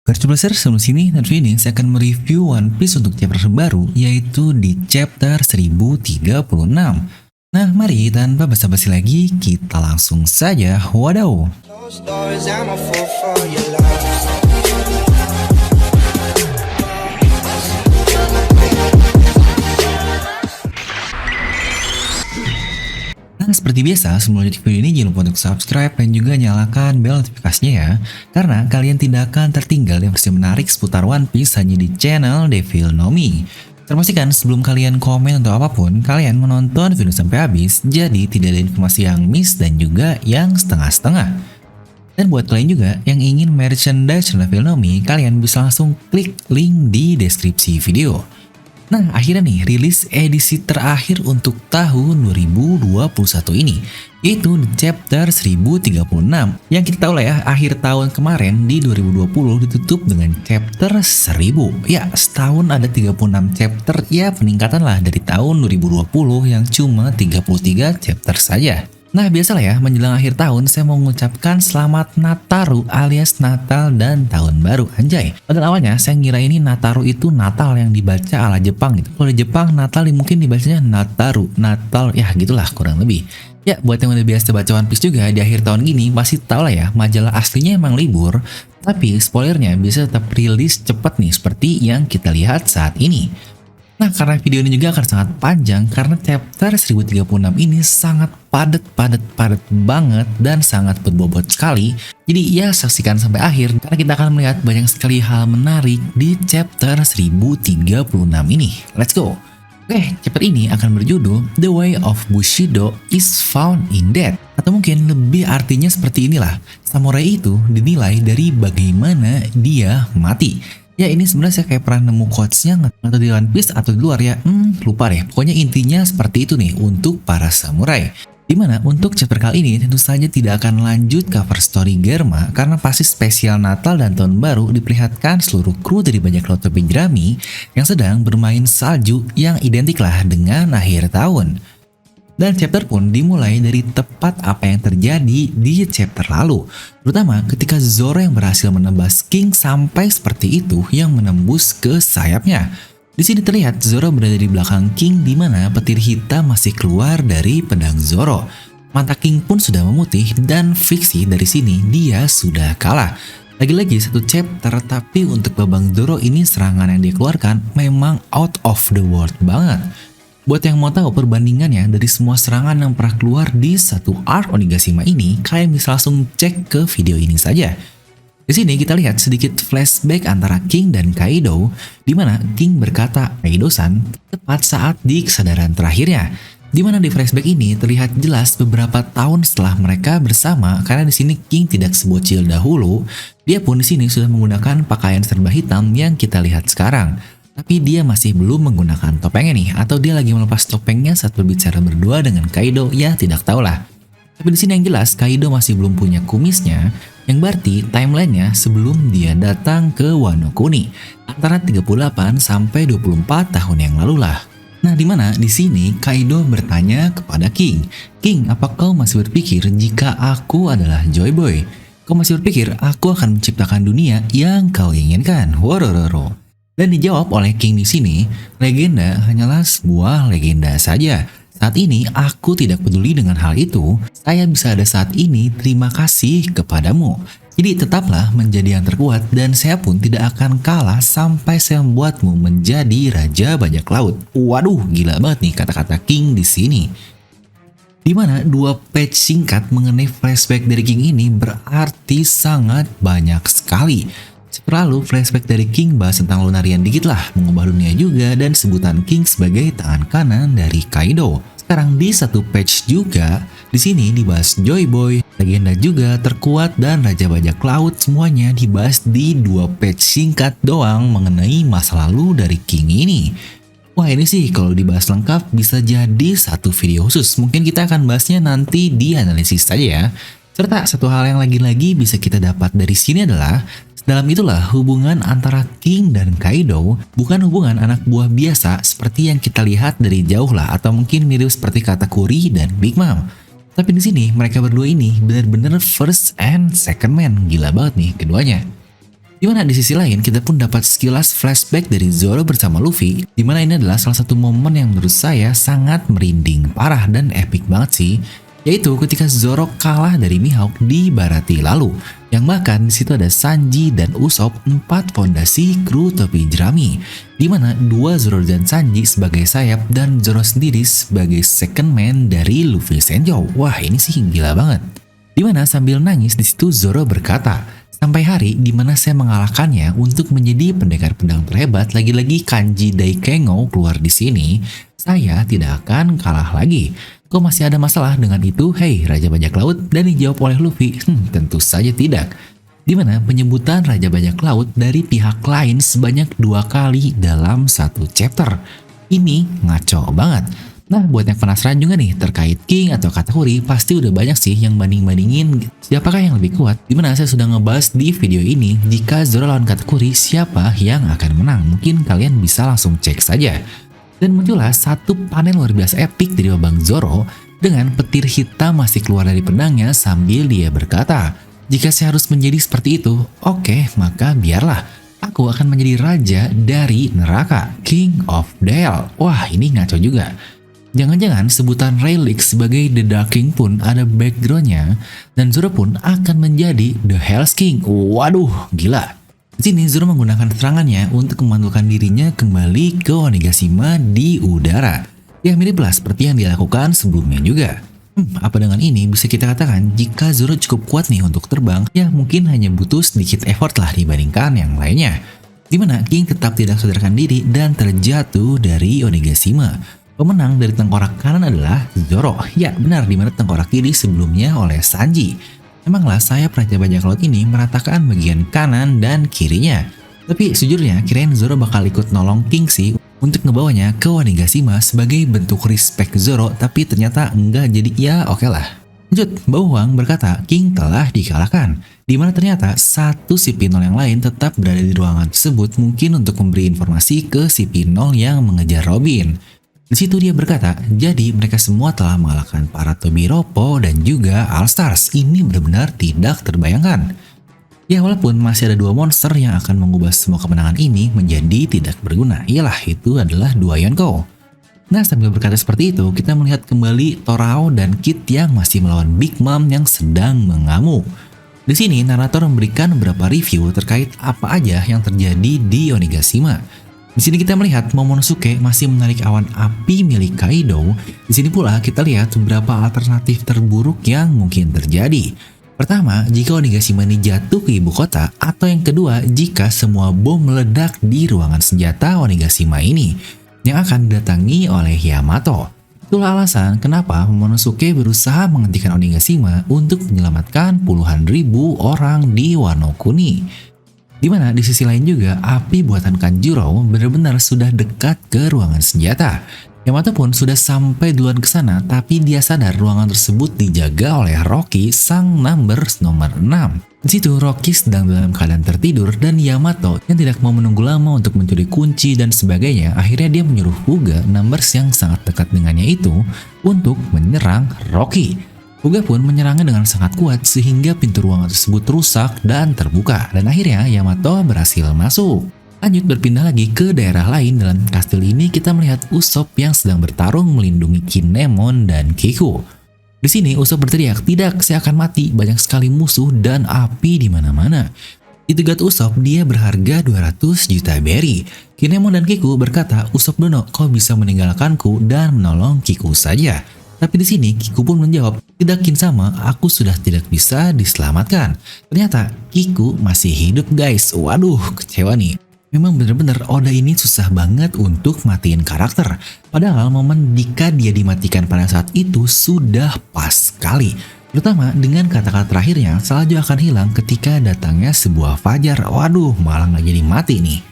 Bercoba sebelum sini, dan video ini saya akan mereview One Piece untuk chapter terbaru, yaitu di chapter 1036. Nah, mari tanpa basa-basi lagi, kita langsung saja wadaw. Nah, seperti biasa, sebelum lanjut video ini jangan lupa untuk subscribe dan juga nyalakan bel notifikasinya ya, karena kalian tidak akan tertinggal informasi menarik seputar One Piece hanya di channel Devil No Mi. Terpastikan sebelum kalian komen atau apapun, kalian menonton video sampai habis, jadi tidak ada informasi yang miss dan juga yang setengah-setengah. Dan buat kalian juga yang ingin merchandise channel Devil No Mi, kalian bisa langsung klik link di deskripsi video. Nah, akhirnya nih rilis edisi terakhir untuk tahun 2021 ini, yaitu di chapter 1036. Yang kita tahu lah ya, akhir tahun kemarin di 2020 ditutup dengan chapter 1000. Ya, setahun ada 36 chapter, ya peningkatan lah dari tahun 2020 yang cuma 33 chapter saja. Nah, biasalah ya, menjelang akhir tahun saya mau mengucapkan selamat Nataru alias Natal dan Tahun Baru, anjay. Padahal awalnya saya ngira ini Nataru itu Natal yang dibaca ala Jepang gitu. Kalau di Jepang Natal mungkin dibacanya Nataru, Natal, ya gitulah kurang lebih. Ya, buat yang udah biasa baca One Piece juga di akhir tahun gini pasti tau lah ya, majalah aslinya emang libur, tapi spoilernya bisa tetap rilis cepat nih seperti yang kita lihat saat ini. Nah, karena video ini juga akan sangat panjang karena chapter 1036 ini sangat padat banget dan sangat berbobot sekali. Jadi ya saksikan sampai akhir karena kita akan melihat banyak sekali hal menarik di chapter 1036 ini. Let's go! Oke, chapter ini akan berjudul The Way of Bushido is Found in Death. Atau mungkin lebih artinya seperti inilah, samurai itu dinilai dari bagaimana dia mati. Ya, ini sebenarnya saya kayak pernah nemu quotes-nya atau di One Piece atau di luar ya, lupa deh. Pokoknya intinya seperti itu nih untuk para samurai. Dimana untuk chapter kali ini tentu saja tidak akan lanjut cover story Germa karena pasti spesial Natal dan Tahun Baru diperlihatkan seluruh kru dari bajak laut topi jerami yang sedang bermain salju yang identik lah dengan akhir tahun. Dan chapter pun dimulai dari tepat apa yang terjadi di chapter lalu, terutama ketika Zoro yang berhasil menembus King sampai seperti itu yang menembus ke sayapnya. Di sini terlihat Zoro berada di belakang King di mana petir hitam masih keluar dari pedang Zoro. Mata King pun sudah memutih dan fiksi dari sini dia sudah kalah. Lagi-lagi satu chapter, tapi untuk babang Zoro ini serangan yang dikeluarkan memang out of the world banget. Buat yang mau tahu perbandingannya dari semua serangan yang pernah keluar di satu arc Onigashima ini, kalian bisa langsung cek ke video ini saja. Di sini kita lihat sedikit flashback antara King dan Kaido, di mana King berkata Kaido-san tepat saat di kesadaran terakhirnya. Di mana di flashback ini terlihat jelas beberapa tahun setelah mereka bersama, karena di sini King tidak sebocil dahulu. Dia pun di sini sudah menggunakan pakaian serba hitam yang kita lihat sekarang. Tapi dia masih belum menggunakan topengnya nih, atau dia lagi melepas topengnya saat berbicara berdua dengan Kaido, ya tidak tahulah. Tapi di sini yang jelas Kaido masih belum punya kumisnya, yang berarti timelinenya sebelum dia datang ke Wano Kuni, antara 38 sampai 24 tahun yang lalu lah. Nah, dimana di sini Kaido bertanya kepada King, "King, apa kau masih berpikir jika aku adalah Joy Boy? Kau masih berpikir aku akan menciptakan dunia yang kau inginkan?" Worororo. Dan dijawab oleh King di sini, legenda hanyalah sebuah legenda saja. Saat ini aku tidak peduli dengan hal itu. Saya bisa ada saat ini terima kasih kepadamu. Jadi tetaplah menjadi yang terkuat dan saya pun tidak akan kalah sampai saya membuatmu menjadi raja bajak laut. Waduh, gila banget nih kata-kata King di sini. Dimana dua page singkat mengenai flashback dari King ini berarti sangat banyak sekali. Lalu flashback dari King bahas tentang Lunarian dikit lah, mengubah dunia juga, dan sebutan King sebagai tangan kanan dari Kaido. Sekarang di satu page juga, di sini dibahas Joy Boy, legenda juga terkuat, dan Raja Bajak Laut, semuanya dibahas di dua page singkat doang mengenai masa lalu dari King ini. Wah, ini sih kalau dibahas lengkap bisa jadi satu video khusus, mungkin kita akan bahasnya nanti di analisis saja ya. Serta satu hal yang lagi-lagi bisa kita dapat dari sini adalah dalam itulah hubungan antara King dan Kaido bukan hubungan anak buah biasa seperti yang kita lihat dari jauh lah, atau mungkin mirip seperti Katakuri dan Big Mom. Tapi di sini mereka berdua ini benar-benar first and second man, gila banget nih keduanya. Dimana di sisi lain kita pun dapat sekilas flashback dari Zoro bersama Luffy, dimana ini adalah salah satu momen yang menurut saya sangat merinding parah dan epic banget sih, yaitu ketika Zoro kalah dari Mihawk di Baratie lalu, yang bahkan di situ ada Sanji dan Usopp, 4 fondasi kru topi jerami, dimana 2 Zoro dan Sanji sebagai sayap dan Zoro sendiri sebagai second man dari Luffy Senjo. Wah, ini sih gila banget. Dimana sambil nangis di situ Zoro berkata, sampai hari dimana saya mengalahkannya untuk menjadi pendekar pedang terhebat, lagi-lagi Kanji Daikengo keluar di sini, saya tidak akan kalah lagi. Kok masih ada masalah dengan itu, hei Raja Bajak Laut? Dan dijawab oleh Luffy, tentu saja tidak. Dimana penyebutan Raja Bajak Laut dari pihak lain sebanyak 2 kali dalam satu chapter. Ini ngaco banget. Nah, buat yang penasaran juga nih terkait King atau Katakuri, pasti udah banyak sih yang banding-bandingin siapakah yang lebih kuat. Dimana saya sudah ngebahas di video ini, jika Zoro lawan Katakuri, siapa yang akan menang? Mungkin kalian bisa langsung cek saja. Dan muncullah satu panel luar biasa epik dari Babang Zoro dengan petir hitam masih keluar dari pedangnya sambil dia berkata, jika saya harus menjadi seperti itu, oke, maka biarlah. Aku akan menjadi raja dari neraka, King of Dale. Wah, ini ngaco juga. Jangan-jangan sebutan Rayleigh sebagai The Dark King pun ada backgroundnya, dan Zoro pun akan menjadi The Hell's King. Waduh, gila. Di sini Zoro menggunakan serangannya untuk memantulkan dirinya kembali ke Onigashima di udara. Ya, miriplah seperti yang dilakukan sebelumnya juga. Apa dengan ini bisa kita katakan jika Zoro cukup kuat nih untuk terbang, ya mungkin hanya butuh sedikit effort lah dibandingkan yang lainnya. Dimana King tetap tidak sadarkan diri dan terjatuh dari Onigashima. Pemenang dari tengkorak kanan adalah Zoro. Ya benar, dimana tengkorak kiri sebelumnya oleh Sanji. Emanglah sayap Raja Bajak Laut ini meratakan bagian kanan dan kirinya. Tapi sejujurnya kirain Zoro bakal ikut nolong King sih untuk ngebawanya ke Onigashima sebagai bentuk respect Zoro, tapi ternyata enggak, jadi ya oke lah. Lanjut, Bawang berkata King telah dikalahkan. Dimana ternyata satu si Pinol yang lain tetap berada di ruangan tersebut, mungkin untuk memberi informasi ke si Pinol yang mengejar Robin. Di situ dia berkata, jadi mereka semua telah mengalahkan para Tobiropo dan juga All Stars. Ini benar-benar tidak terbayangkan. Ya, walaupun masih ada 2 monster yang akan mengubah semua kemenangan ini menjadi tidak berguna. Iyalah, itu adalah 2 Yonko. Nah, sambil berkata seperti itu, kita melihat kembali Torao dan Kid yang masih melawan Big Mom yang sedang mengamuk. Di sini narator memberikan beberapa review terkait apa aja yang terjadi di Onigashima. Di sini kita melihat Momonosuke masih menarik awan api milik Kaido. Di sini pula kita lihat beberapa alternatif terburuk yang mungkin terjadi. Pertama, jika Onigashima ini jatuh ke ibu kota, atau yang kedua, jika semua bom meledak di ruangan senjata Onigashima ini yang akan didatangi oleh Yamato. Itulah alasan kenapa Momonosuke berusaha menghentikan Onigashima untuk menyelamatkan puluhan ribu orang di Wano Kuni. Dimana di sisi lain juga api buatan Kanjuro benar-benar sudah dekat ke ruangan senjata. Yamato pun sudah sampai duluan ke sana, tapi dia sadar ruangan tersebut dijaga oleh Rocky, sang numbers nomor 6. Di situ Rocky sedang dalam keadaan tertidur dan Yamato yang tidak mau menunggu lama untuk mencuri kunci dan sebagainya, akhirnya dia menyuruh Fuga, numbers yang sangat dekat dengannya itu, untuk menyerang Rocky. Fuga pun menyerangnya dengan sangat kuat sehingga pintu ruangan tersebut rusak dan terbuka, dan akhirnya Yamato berhasil masuk. Lanjut berpindah lagi ke daerah lain. Dalam kastil ini kita melihat Usopp yang sedang bertarung melindungi Kinemon dan Kiku. Di sini Usopp berteriak, "Tidak, saya akan mati, banyak sekali musuh dan api di mana-mana." Di tegat Usopp, dia berharga 200 juta berry. Kinemon dan Kiku berkata, "Usopp Dono, kau bisa meninggalkanku dan menolong Kiku saja." Tapi di sini Kiku pun menjawab, "Tidak Kinsama, aku sudah tidak bisa diselamatkan." Ternyata Kiku masih hidup guys. Waduh, kecewa nih. Memang bener-bener Oda ini susah banget untuk matiin karakter. Padahal momen jika dia dimatikan pada saat itu sudah pas sekali. Terutama dengan kata-kata terakhirnya, salju akan hilang ketika datangnya sebuah fajar. Waduh, malah nggak jadi mati nih.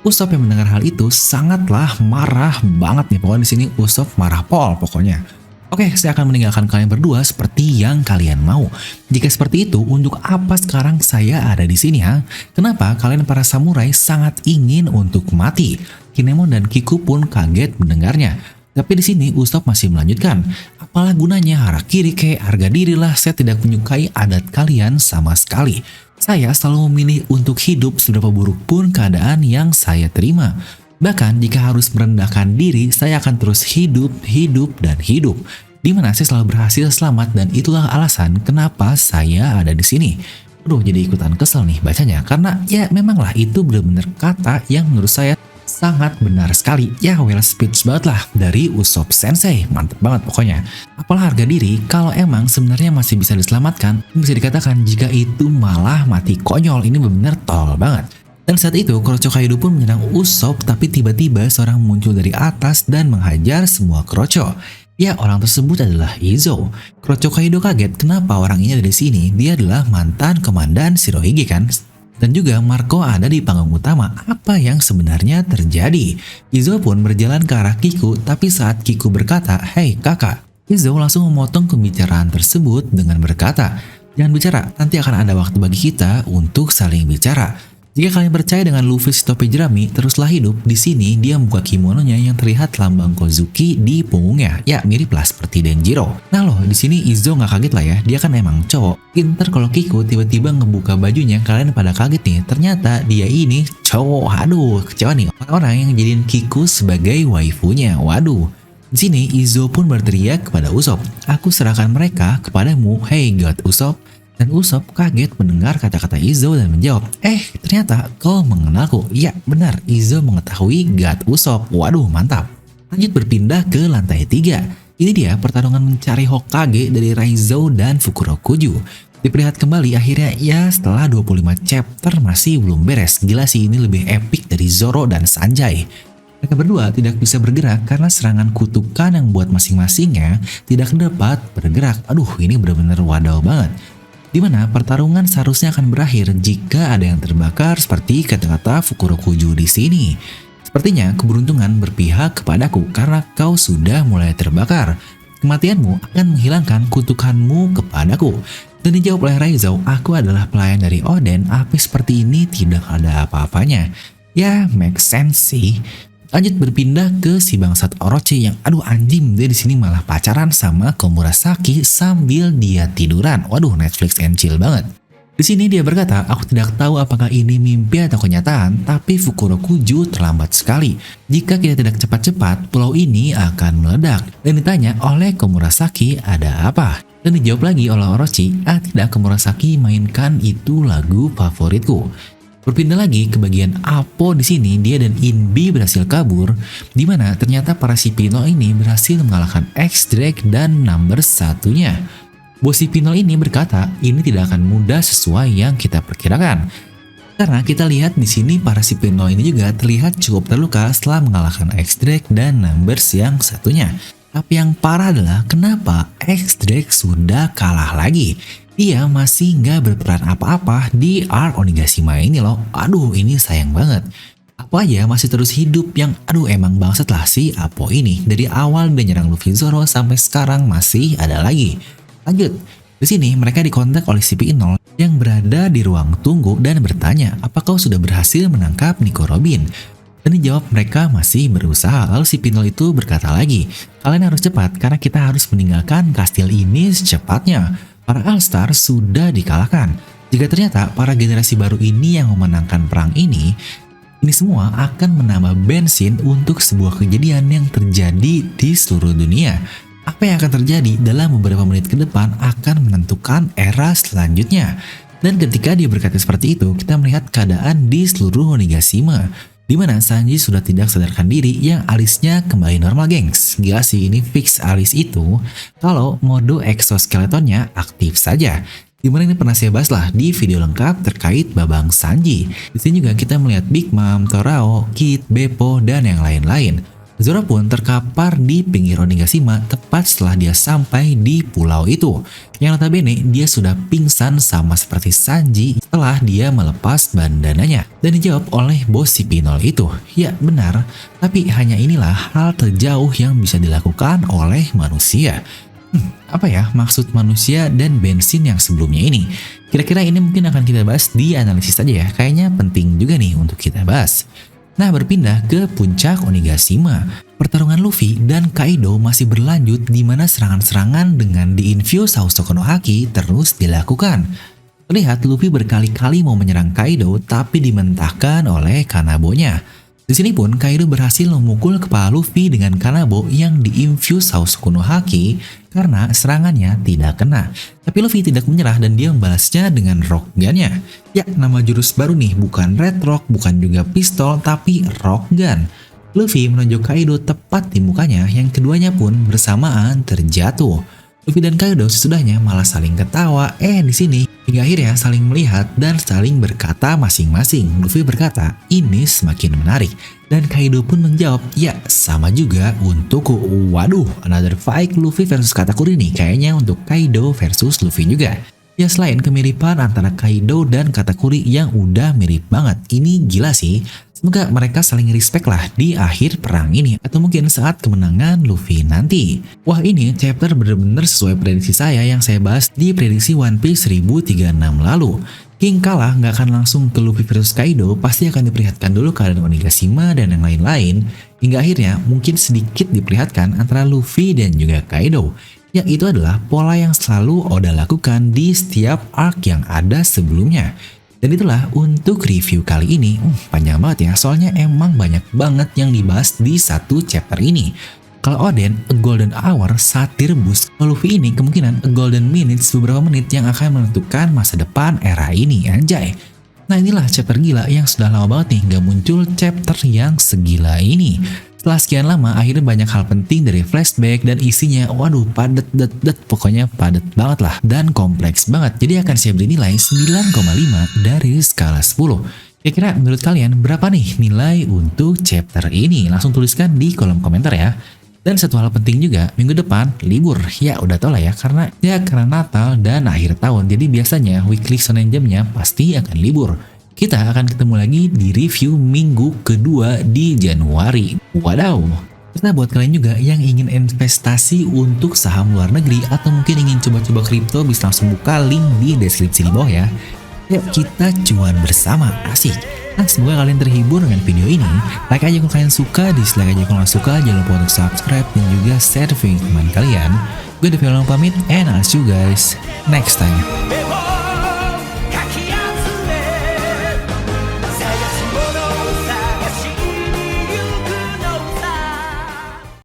Usopp yang mendengar hal itu sangatlah marah banget nih. Pokoknya di sini Usopp marah pol pokoknya. Oke, saya akan meninggalkan kalian berdua seperti yang kalian mau. Jika seperti itu, untuk apa sekarang saya ada di sini ha? Kenapa kalian para samurai sangat ingin untuk mati? Kinemon dan Kiku pun kaget mendengarnya. Tapi di sini Usopp masih melanjutkan. Apalah gunanya harakiri kayak harga diri lah, saya tidak menyukai adat kalian sama sekali. Saya selalu memilih untuk hidup seberapa buruk pun keadaan yang saya terima. Bahkan jika harus merendahkan diri, saya akan terus hidup, hidup, dan hidup. Di mana saya selalu berhasil selamat dan itulah alasan kenapa saya ada di sini. Aduh, jadi ikutan kesel nih bacanya karena ya memanglah itu benar-benar kata yang menurut saya sangat benar sekali. Ya well speech banget lah dari Usopp Sensei. Mantep banget pokoknya. Apalah harga diri kalau emang sebenarnya masih bisa diselamatkan, bisa dikatakan jika itu malah mati konyol. Ini benar-benar tolol banget. Dan saat itu Kroco Kaido pun menyerang Usopp, tapi tiba-tiba seorang muncul dari atas dan menghajar semua Kroco. Ya, orang tersebut adalah Izo. Kroco Kaido kaget kenapa orang ini ada di sini. Dia adalah mantan komandan Shirohige kan? Dan juga Marco ada di panggung utama. Apa yang sebenarnya terjadi? Izo pun berjalan ke arah Kiku, tapi saat Kiku berkata, "Hei kakak," Izo langsung memotong pembicaraan tersebut dengan berkata, "Jangan bicara, nanti akan ada waktu bagi kita untuk saling bicara. Jika kalian percaya dengan Luffy si topi jerami teruslah hidup." Di sini dia membuka kimononya yang terlihat lambang Kozuki di punggungnya. Ya, mirip lah seperti Denjiro. Nah loh, di sini Izo nggak kaget lah ya. Dia kan emang cowok. Pinter kalau Kiku tiba-tiba ngebuka bajunya, kalian pada kaget nih. Ternyata dia ini cowok. Aduh, kecewa nih orang yang jadiin Kiku sebagai waifunya. Waduh. Di sini Izo pun berteriak kepada Usopp, "Aku serahkan mereka kepadamu, hey God Usopp." Dan Usopp kaget mendengar kata-kata Izo dan menjawab, ternyata kau mengenalku." Ya benar, Izo mengetahui God Usopp. Waduh, mantap. Lanjut berpindah ke lantai 3. Ini dia pertarungan mencari Hokage dari Raizo dan Fukurokuju. Diperlihat kembali akhirnya ya setelah 25 chapter masih belum beres. Gila sih, ini lebih epic dari Zoro dan Sanjay. Mereka berdua tidak bisa bergerak karena serangan kutukan yang buat masing-masingnya tidak dapat bergerak. Aduh, ini benar-benar wadaw banget. Dimana pertarungan seharusnya akan berakhir jika ada yang terbakar seperti kata-kata Fukurokuju di sini. Sepertinya keberuntungan berpihak kepadaku karena kau sudah mulai terbakar. Kematianmu akan menghilangkan kutukanmu kepadaku. Dan dijawab oleh Raizo, "Aku adalah pelayan dari Oden, api seperti ini tidak ada apa-apanya." Ya, make sense sih. Lanjut berpindah ke si bangsat Orochi yang aduh anjing, dia di sini malah pacaran sama Komurasaki sambil dia tiduran. Waduh, Netflix and chill banget. Di sini dia berkata, "Aku tidak tahu apakah ini mimpi atau kenyataan, tapi Fukurokuju terlambat sekali. Jika kita tidak cepat-cepat, pulau ini akan meledak." Dan ditanya oleh Komurasaki, "Ada apa?" Dan dijawab lagi oleh Orochi, "Tidak, Komurasaki, mainkan itu lagu favoritku." Berpindah lagi ke bagian Apo. Di sini dia dan Inbi berhasil kabur, di mana ternyata para Sipinol ini berhasil mengalahkan X-Drake dan number satunya. Bos Sipinol ini berkata, "Ini tidak akan mudah sesuai yang kita perkirakan." Karena kita lihat di sini para Sipinol ini juga terlihat cukup terluka setelah mengalahkan X-Drake dan numbers yang satunya. Tapi yang parah adalah kenapa X-Drake sudah kalah lagi. Dia masih nggak berperan apa-apa di arc Onigashima ini loh. Aduh, ini sayang banget. Apo aja masih terus hidup yang aduh emang bangsat lah si Apo ini. Dari awal dia nyerang Luffy Zoro sampai sekarang masih ada lagi. Lanjut. Di sini mereka dikontak oleh si P0 yang berada di ruang tunggu dan bertanya, "Apakah kau sudah berhasil menangkap Nico Robin?" Dan dijawab mereka masih berusaha. Lalu si P0 itu berkata lagi, "Kalian harus cepat karena kita harus meninggalkan kastil ini secepatnya. Para All-Star sudah dikalahkan. Jika ternyata para generasi baru ini yang memenangkan perang ini semua akan menambah bensin untuk sebuah kejadian yang terjadi di seluruh dunia. Apa yang akan terjadi dalam beberapa menit ke depan akan menentukan era selanjutnya." Dan ketika dia berkata seperti itu, kita melihat keadaan di seluruh Onigashima, di mana Sanji sudah tidak sadarkan diri yang alisnya kembali normal, gengs. Gila sih, ini fix alis itu kalau mode exoskeletonnya aktif saja. Dimana ini pernah saya bahas lah di video lengkap terkait Babang Sanji. Di sini juga kita melihat Big Mom, Torao, Kid, Beppo, dan yang lain-lain. Zoro pun terkapar di pinggir Onigashima tepat setelah dia sampai di pulau itu. Yang notabene dia sudah pingsan sama seperti Sanji setelah dia melepas bandananya. Dan dijawab oleh bos si Pinol itu, "Ya benar, tapi hanya inilah hal terjauh yang bisa dilakukan oleh manusia." Apa ya maksud manusia dan bensin yang sebelumnya ini? Kira-kira ini mungkin akan kita bahas di analisis saja ya. Kayaknya penting juga nih untuk kita bahas. Nah, berpindah ke puncak Onigashima. Pertarungan Luffy dan Kaido masih berlanjut di mana serangan-serangan dengan di-infuse Housoko no Haki terus dilakukan. Terlihat Luffy berkali-kali mau menyerang Kaido tapi dimentahkan oleh Kanabonya. Di sini pun Kaido berhasil memukul kepala Luffy dengan Kanabo yang diinfuse House Kuno Haki karena serangannya tidak kena. Tapi Luffy tidak menyerah dan dia membalasnya dengan Rock Gun-nya. Ya, nama jurus baru nih, bukan Red Rock, bukan juga pistol, tapi Rock Gun. Luffy menonjok Kaido tepat di mukanya yang keduanya pun bersamaan terjatuh. Luffy dan Kaido sesudahnya malah saling ketawa di sini hingga akhirnya saling melihat dan saling berkata masing-masing. Luffy berkata, ini semakin menarik. Dan Kaido pun menjawab, ya sama juga untukku. Waduh, another fight Luffy versus Katakuri nih. Kayaknya untuk Kaido versus Luffy juga. Ya selain kemiripan antara Kaido dan Katakuri yang udah mirip banget. Ini gila sih. Semoga mereka saling respect lah di akhir perang ini atau mungkin saat kemenangan Luffy nanti. Wah, ini chapter bener-bener sesuai prediksi saya yang saya bahas di prediksi One Piece 1036 lalu. King kalah nggak akan langsung ke Luffy versus Kaido, pasti akan diperlihatkan dulu keadaan Onigashima dan yang lain-lain, hingga akhirnya mungkin sedikit diperlihatkan antara Luffy dan juga Kaido. Yang itu adalah pola yang selalu Oda lakukan di setiap arc yang ada sebelumnya. Dan itulah untuk review kali ini. Panjang banget ya, soalnya emang banyak banget yang dibahas di satu chapter ini. Kalau Oden, a golden hour saat direbus. Kalau Luffy ini kemungkinan a golden minutes, beberapa menit yang akan menentukan masa depan era ini, anjay. Nah inilah chapter gila yang sudah lama banget nih gak muncul chapter yang segila ini. Setelah sekian lama, akhirnya banyak hal penting dari flashback dan isinya, waduh padet, pokoknya padet banget lah dan kompleks banget. Jadi akan saya beri nilai 9,5 dari skala 10. Kira-kira menurut kalian berapa nih nilai untuk chapter ini? Langsung tuliskan di kolom komentar ya. Dan satu hal penting juga, minggu depan libur. Ya udah tau lah ya, karena Natal dan akhir tahun. Jadi biasanya weekly shonen jamnya pasti akan libur. Kita akan ketemu lagi di review minggu kedua di Januari. Wadaw! Serta buat kalian juga yang ingin investasi untuk saham luar negeri atau mungkin ingin coba-coba kripto, bisa langsung buka link di deskripsi di bawah ya. Yuk kita cuan bersama, asik! Nah, semoga kalian terhibur dengan video ini. Like aja kalau kalian suka, dislike aja kalau nggak suka. Jangan lupa untuk subscribe dan juga share video teman kalian. Gue Devil pamit, and I'll see you guys next time.